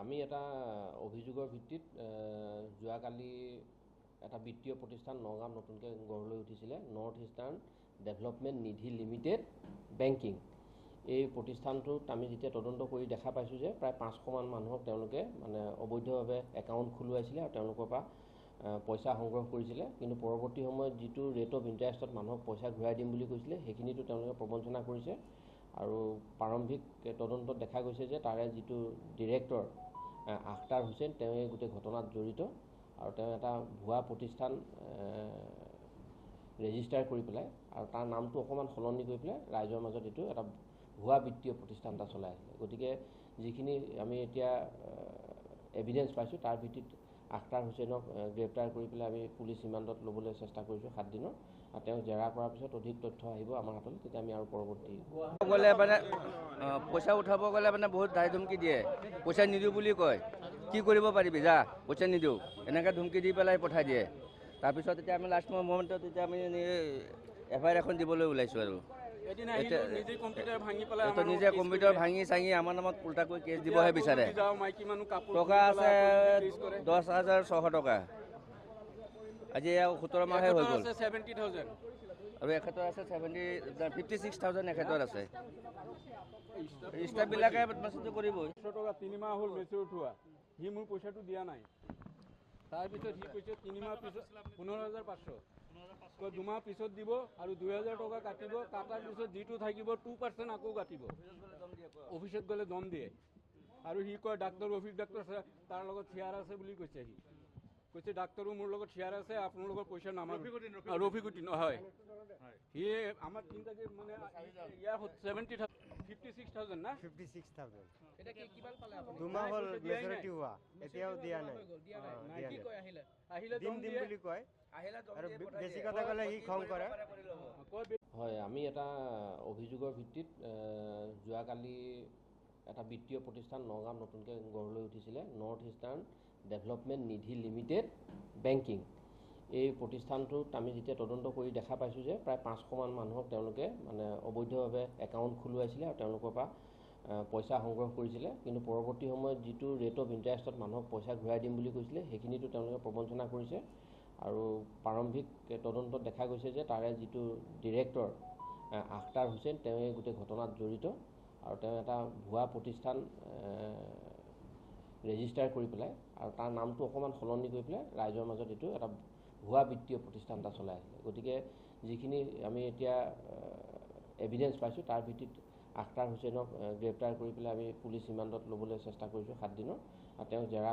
আমি এটা অভিযোগৰ ভিত্তিত যোৱাকালি এটা বিত্তীয় প্ৰতিষ্ঠান নগাঁৱত নতুনকৈ গঢ় লৈ উঠিছিলে নৰ্থ ইষ্টাৰ্ণ ডেভেলপমেণ্ট নিধি লিমিটেড বেংকিং। এই প্ৰতিষ্ঠানটোত আমি যেতিয়া তদন্ত কৰি দেখা পাইছোঁ যে প্ৰায় 500মান মানুহক তেওঁলোকে মানে অবৈধভাৱে একাউণ্ট খোলোৱাইছিলে আৰু তেওঁলোকৰ পৰা পইচা সংগ্ৰহ কৰিছিলে, কিন্তু পৰৱৰ্তী সময়ত যিটো ৰেট অফ ইণ্টাৰেষ্টত মানুহক পইচা ঘূৰাই দিম বুলি কৈছিলে সেইখিনিতো তেওঁলোকে প্ৰবঞ্চনা কৰিছে। আৰু প্ৰাৰম্ভিক তদন্তত দেখা গৈছে যে তাৰে যিটো ডিৰেক্টৰ আখতাৰ হুছেইন তেওঁ এই গোটেই ঘটনাত জড়িত আৰু তেওঁ এটা ভুৱা প্ৰতিষ্ঠান ৰেজিষ্টাৰ কৰি পেলাই আৰু তাৰ নামটো অকণমান সলনি কৰি পেলাই ৰাইজৰ মাজত এইটো এটা ভুৱা বিত্তীয় প্ৰতিষ্ঠান এটা চলাই আছিলে। গতিকে যিখিনি আমি এতিয়া এভিডেঞ্চ পাইছোঁ তাৰ ভিত্তিত আখতাৰ হুছেইনক গ্ৰেপ্তাৰ কৰি পেলাই আমি পুলিচ ৰিমাণ্ডত ল'বলৈ চেষ্টা কৰিছোঁ 7 দিনৰ, আৰু তেওঁক জেৰা কৰাৰ পিছত অধিক তথ্য আহিব আমাৰ হাতলৈ, তেতিয়া আমি আৰু পৰৱৰ্তী গ'লে মানে পইচা উঠাব গ'লে মানে বহুত দায় ধমকি দিয়ে, পইচা নিদিওঁ বুলি কয়, কি কৰিব পাৰিবি যা পইচা নিদিওঁ এনেকৈ ধমকি দি পেলাই পঠাই দিয়ে। তাৰপিছত এতিয়া আমি লাষ্ট মমেণ্টত তেতিয়া আমি FIR এখন দিবলৈ ওলাইছোঁ আৰু নিজে কম্পিউটাৰ ভাঙি চাঙি আমাৰ নামত উল্টাকৈ কেছ দিবহে বিচাৰে। টকা আছে 10,600 টকা, আজি 17 মাহে হৈ গ'ল, আৰু এখেতৰ আছে 56,000 এখেতৰ আছে। ষ্টাফবিলাকে বদমাচি কৰিবই। 100 টকা 3 মাহ হ'ল মেচিউৰ উঠোৱা, সি মোৰ পইচাটো দিয়া নাই। তাৰপিছত সি কৈছে 3 মাহ পিছত 15,500 2 মাহ পিছত দিব আৰু 2,000 টকা কাটিব, কাটাৰ পিছত যিটো থাকিব 2% আকৌ কাটিব। অফিচত গ'লে দম দিয়ে আৰু সি কয় ডাক্তৰ ৰফিক ডাক্তৰ তাৰ লগত শ্বেয়াৰ আছে বুলি কৈছে। সি কৈছে ডাক্তৰো মোৰ লগত শ্বেয়াৰ আছে, আপোনালোকৰ পইচা নামাৰ ৰফিকুদ্দিন হয়। সি আমাৰ তিনিটাকে মানে ইয়াৰ 56,000 না 56,000 দুমাহ হ'ল মেজৰিটি হোৱা, এতিয়াও দিয়া নাই। দিম বুলি কয় আৰু বেছি কথা ক'লে সি খং কৰে। হয়, আমি এটা অভিযোগৰ ভিত্তিত যোৱাকালি এটা বিত্তীয় প্ৰতিষ্ঠান নগাঁৱত নতুনকৈ গঢ় লৈ উঠিছিলে নৰ্থ ইষ্টাৰ্ণ ডেভেলপমেণ্ট নিধি লিমিটেড বেংকিং। এই প্ৰতিষ্ঠানটোত আমি যেতিয়া তদন্ত কৰি দেখা পাইছোঁ যে প্ৰায় 500মান মানুহক তেওঁলোকে মানে অবৈধভাৱে একাউণ্ট খোলোৱাইছিলে আৰু তেওঁলোকৰ পৰা পইচা সংগ্ৰহ কৰিছিলে, কিন্তু পৰৱৰ্তী সময়ত যিটো ৰেট অফ ইণ্টাৰেষ্টত মানুহক পইচা ঘূৰাই দিম বুলি কৈছিলে সেইখিনিতো তেওঁলোকে প্ৰবঞ্চনা কৰিছে। আৰু প্ৰাৰম্ভিক তদন্তত দেখা গৈছে যে তাৰে যিটো ডিৰেক্টৰ আখতাৰ হুছেইন তেওঁ এই গোটেই ঘটনাত জড়িত আৰু তেওঁ এটা ভুৱা প্ৰতিষ্ঠান ৰেজিষ্টাৰ কৰি পেলাই আৰু তাৰ নামটো অকণমান সলনি কৰি পেলাই ৰাইজৰ মাজত এইটো এটা ভুৱা বিত্তীয় প্ৰতিষ্ঠান এটা চলাই আছিলে। গতিকে যিখিনি আমি এতিয়া এভিডেঞ্চ পাইছোঁ তাৰ ভিত্তিত আখতাৰ হুছেইনক গ্ৰেপ্তাৰ কৰি পেলাই আমি পুলিচ ৰিমাণ্ডত ল'বলৈ চেষ্টা কৰিছোঁ 7 দিনৰ, আৰু তেওঁক জেৰা